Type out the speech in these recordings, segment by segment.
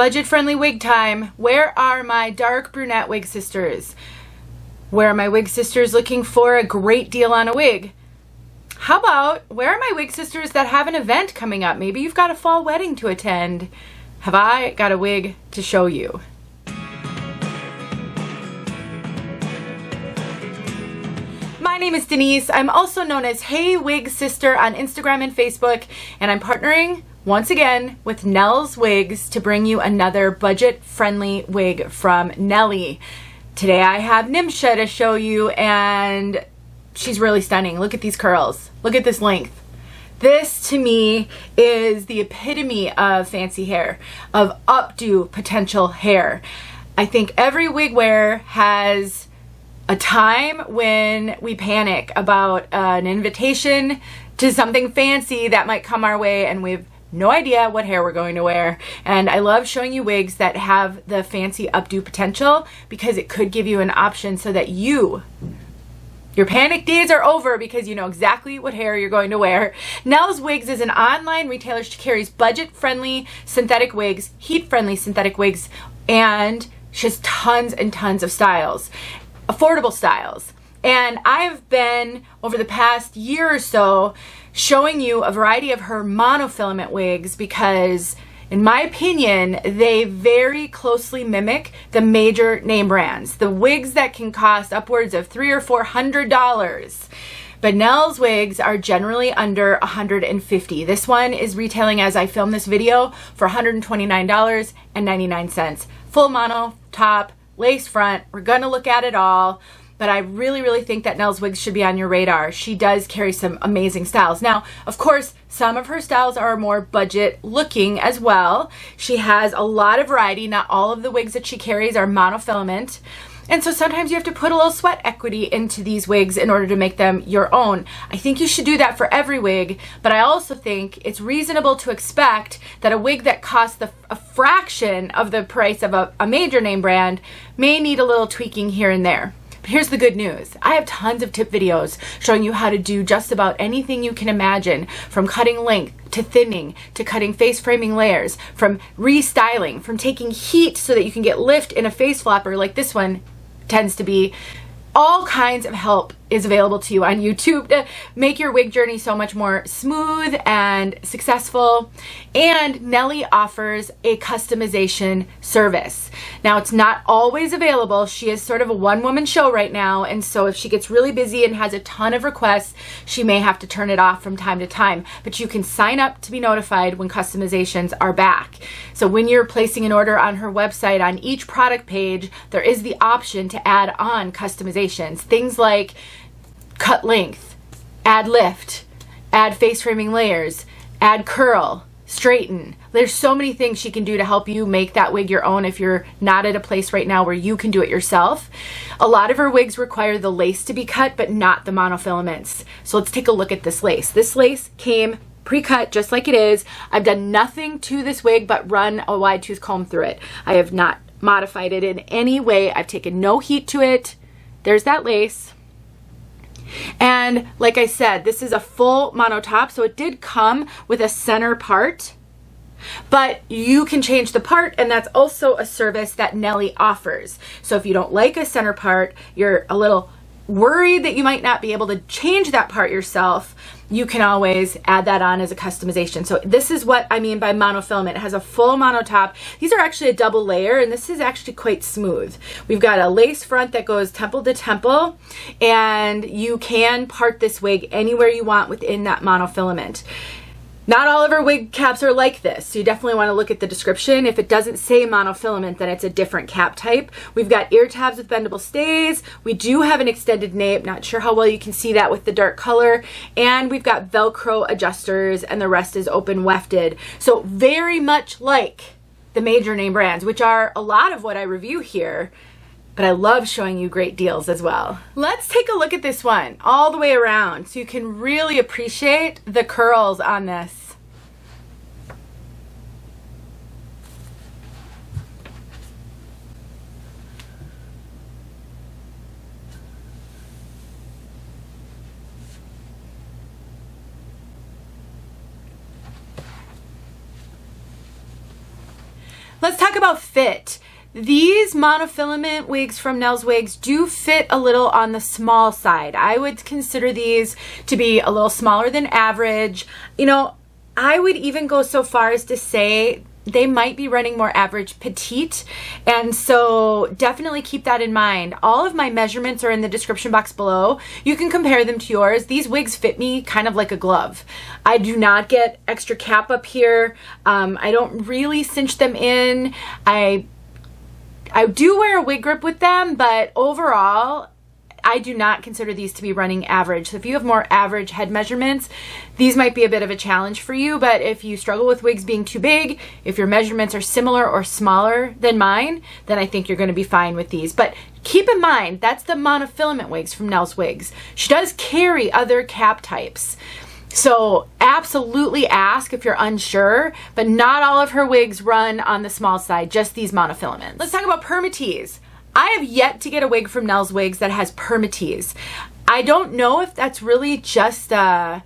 budget-friendly wig time. Where are my dark brunette wig sisters? Where are my wig sisters looking for a great deal on a wig? How about, where are my wig sisters that have an event coming up? Maybe you've got a fall wedding to attend. Have I got a wig to show you? My name is Denise. I'm also known as heywigsister on Instagram and Facebook, and I'm partnering once again with Nell's Wigs to bring you another budget-friendly wig from Nelly. Today I have Nimsha to show you, and she's really stunning. Look at these curls. Look at this length. This to me is the epitome of fancy hair, of updo potential hair. I think every wig wearer has a time when we panic about an invitation to something fancy that might come our way, and we've no idea what hair we're going to wear. And I love showing you wigs that have the fancy updo potential, because it could give you an option so that your panic days are over because you know exactly what hair you're going to wear. Nell's Wigs is an online retailer. She carries budget-friendly synthetic wigs, heat-friendly synthetic wigs, and she has tons and tons of styles, affordable styles. And I've been, over the past year or so, showing you a variety of her monofilament wigs because, in my opinion, they very closely mimic the major name brands, the wigs that can cost upwards of $300 or $400. But Nell's wigs are generally under $150. This one is retailing, as I film this video, for $129.99. Full mono top, lace front. We're gonna look at it all. But I really think that Nell's Wigs should be on your radar. She does carry some amazing styles. Now, of course, some of her styles are more budget looking as well. She has a lot of variety. Not all of the wigs that she carries are monofilament. And so sometimes you have to put a little sweat equity into these wigs in order to make them your own. I think you should do that for every wig, but I also think it's reasonable to expect that a wig that costs a fraction of the price of a major name brand may need a little tweaking here and there. But here's the good news. I have tons of tip videos showing you how to do just about anything you can imagine, from cutting length to thinning to cutting face framing layers, from restyling, from taking heat so that you can get lift in a face flopper like this one tends to be. All kinds of help is available to you on YouTube to make your wig journey so much more smooth and successful. And Nelly offers a customization service. Now, it's not always available. She is sort of a one-woman show right now, and so if she gets really busy and has a ton of requests, she may have to turn it off from time to time. But you can sign up to be notified when customizations are back. So when you're placing an order on her website, on each product page, there is the option to add on customizations. Things like cut length, add lift, add face framing layers, add curl, straighten. There's so many things she can do to help you make that wig your own if you're not at a place right now where you can do it yourself. A lot of her wigs require the lace to be cut, but not the monofilaments. So let's take a look at this lace. This lace came pre-cut just like it is. I've done nothing to this wig but run a wide tooth comb through it. I have not modified it in any way. I've taken no heat to it. There's that lace. And like I said, this is a full mono top, so it did come with a center part, but you can change the part, and that's also a service that Nelly offers. So if you don't like a center part, you're a little worried that you might not be able to change that part yourself, you can always add that on as a customization. So this is what I mean by monofilament. It has a full mono top. These are actually a double layer, and this is actually quite smooth. We've got a lace front that goes temple to temple, and you can part this wig anywhere you want within that monofilament. Not all of our wig caps are like this, so you definitely want to look at the description. If it doesn't say monofilament, then it's a different cap type. We've got ear tabs with bendable stays. We do have an extended nape. Not sure how well you can see that with the dark color. And we've got Velcro adjusters, and the rest is open wefted. So very much like the major name brands, which are a lot of what I review here, but I love showing you great deals as well. Let's take a look at this one all the way around so you can really appreciate the curls on this. Let's talk about fit. These monofilament wigs from 𝑛els Wigs do fit a little on the small side. I would consider these to be a little smaller than average. You know, I would even go so far as to say they might be running more average petite, and so definitely keep that in mind. All of my measurements are in the description box below. You can compare them to yours. These wigs fit me kind of like a glove. I do not get extra cap up here. I don't really cinch them in. I do wear a wig grip with them, but overall, I do not consider these to be running average. So if you have more average head measurements, these might be a bit of a challenge for you. But if you struggle with wigs being too big, if your measurements are similar or smaller than mine, then I think you're going to be fine with these. But keep in mind, that's the monofilament wigs from 𝑛els Wigs. She does carry other cap types. So absolutely ask if you're unsure, but not all of her wigs run on the small side, just these monofilaments. Let's talk about permatease. I have yet to get a wig from 𝑛els Wigs that has permatease. I don't know if that's really just a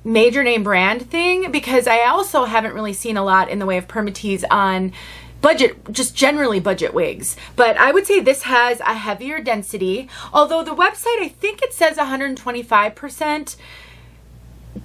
major name brand thing, because I also haven't really seen a lot in the way of permatease on budget, just generally budget wigs. But I would say this has a heavier density, although the website, I think it says 125%.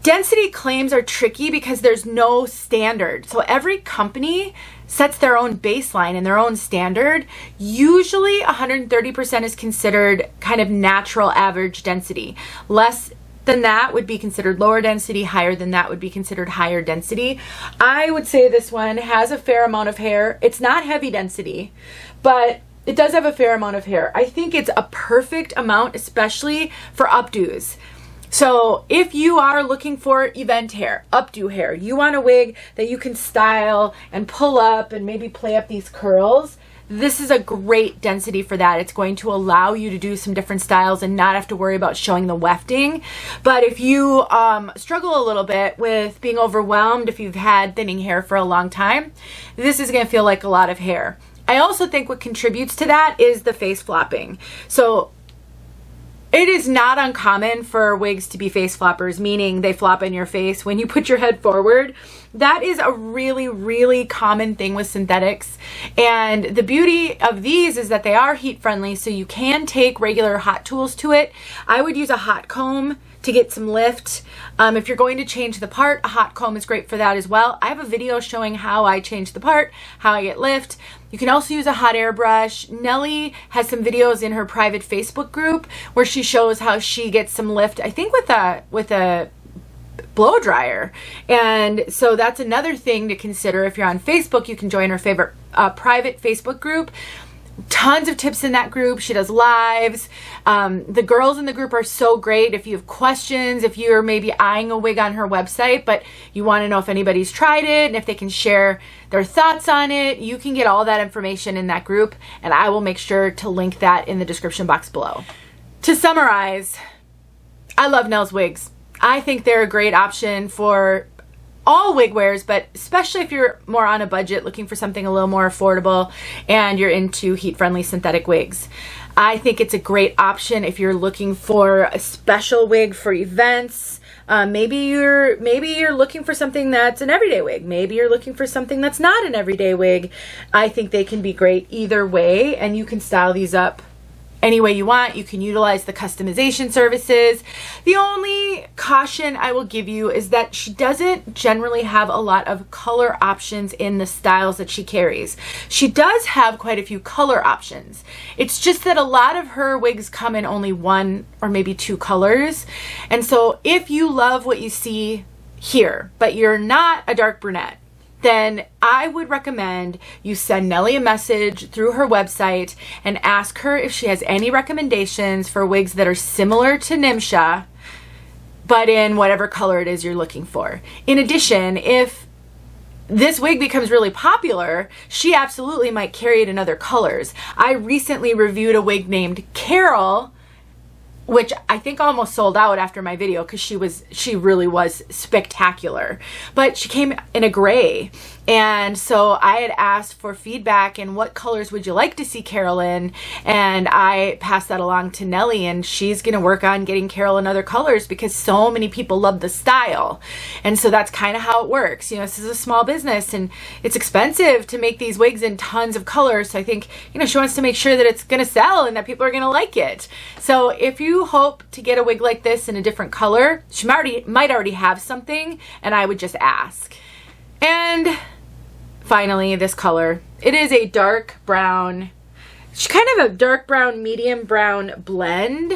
Density claims are tricky because there's no standard. So every company sets their own baseline and their own standard. Usually 130% is considered kind of natural average density. Less than that would be considered lower density. Higher than that would be considered higher density. I would say this one has a fair amount of hair. It's not heavy density, but it does have a fair amount of hair. I think it's a perfect amount, especially for updos. So if you are looking for event hair, updo hair, you want a wig that you can style and pull up and maybe play up these curls, this is a great density for that. It's going to allow you to do some different styles and not have to worry about showing the wefting. But if you struggle a little bit with being overwhelmed, if you've had thinning hair for a long time, this is going to feel like a lot of hair. I also think what contributes to that is the face flopping. So it is not uncommon for wigs to be face floppers, meaning they flop in your face when you put your head forward. That is a really, really common thing with synthetics. And the beauty of these is that they are heat friendly, so you can take regular hot tools to it. I would use a hot comb to get some lift. If you're going to change the part, a hot comb is great for that as well. I have a video showing how I change the part, how I get lift. You can also use a hot air brush. Nellie has some videos in her private Facebook group where she shows how she gets some lift, I think with a blow dryer. And so that's another thing to consider. If you're on Facebook, you can join her favorite private Facebook group. Tons of tips in that group. She does lives. The girls in the group are so great. If you have questions, if you're maybe eyeing a wig on her website, but you want to know if anybody's tried it and if they can share their thoughts on it, you can get all that information in that group, and I will make sure to link that in the description box below. To summarize, I love 𝑛els Wigs. I think they're a great option for all wig wears, but especially if you're more on a budget looking for something a little more affordable and you're into heat-friendly synthetic wigs. I think it's a great option if you're looking for a special wig for events. Maybe you're looking for something that's an everyday wig. Maybe you're looking for something that's not an everyday wig. I think they can be great either way, and you can style these up any way you want. You can utilize the customization services. The only caution I will give you is that she doesn't generally have a lot of color options in the styles that she carries. She does have quite a few color options. It's just that a lot of her wigs come in only one or maybe two colors. And so if you love what you see here, but you're not a dark brunette, then I would recommend you send Nellie a message through her website and ask her if she has any recommendations for wigs that are similar to Nimsha, but in whatever color it is you're looking for. In addition, if this wig becomes really popular, she absolutely might carry it in other colors. I recently reviewed a wig named Carol which I think almost sold out after my video because she really was spectacular. But she came in a gray, and so I had asked for feedback and what colors would you like to see Carol in, and I passed that along to Nellie, and she's gonna work on getting Carol in other colors because so many people love the style. And so that's kind of how it works. You know, this is a small business and it's expensive to make these wigs in tons of colors. So I think, you know, she wants to make sure that it's gonna sell and that people are gonna like it. So if you hope to get a wig like this in a different color, she might already have something, and I would just ask. And finally, this color. It is a dark brown, kind of a dark brown, medium brown blend.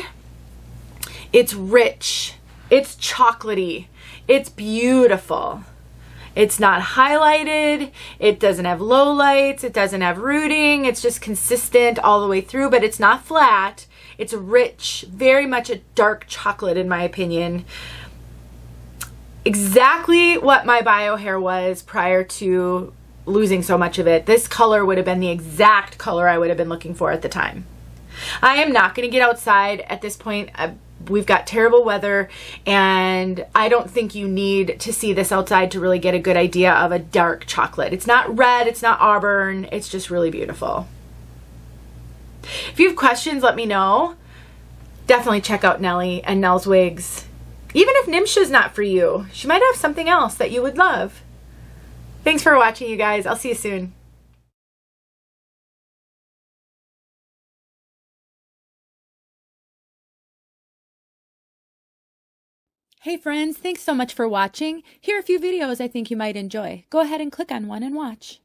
It's rich, it's chocolatey, it's beautiful. It's not highlighted, it doesn't have low lights, it doesn't have rooting, it's just consistent all the way through, but it's not flat. It's rich, very much a dark chocolate in my opinion. Exactly what my bio hair was prior to losing so much of it. This color would have been the exact color I would have been looking for at the time. I am not going to get outside at this point. We've got terrible weather, and I don't think you need to see this outside to really get a good idea of a dark chocolate. It's not red, it's not auburn, it's just really beautiful. If you have questions, let me know. Definitely check out Nellie and Nell's Wigs. Even if Nimsha's not for you, she might have something else that you would love. Thanks for watching, you guys. I'll see you soon. Hey friends, thanks so much for watching. Here are a few videos I think you might enjoy. Go ahead and click on one and watch.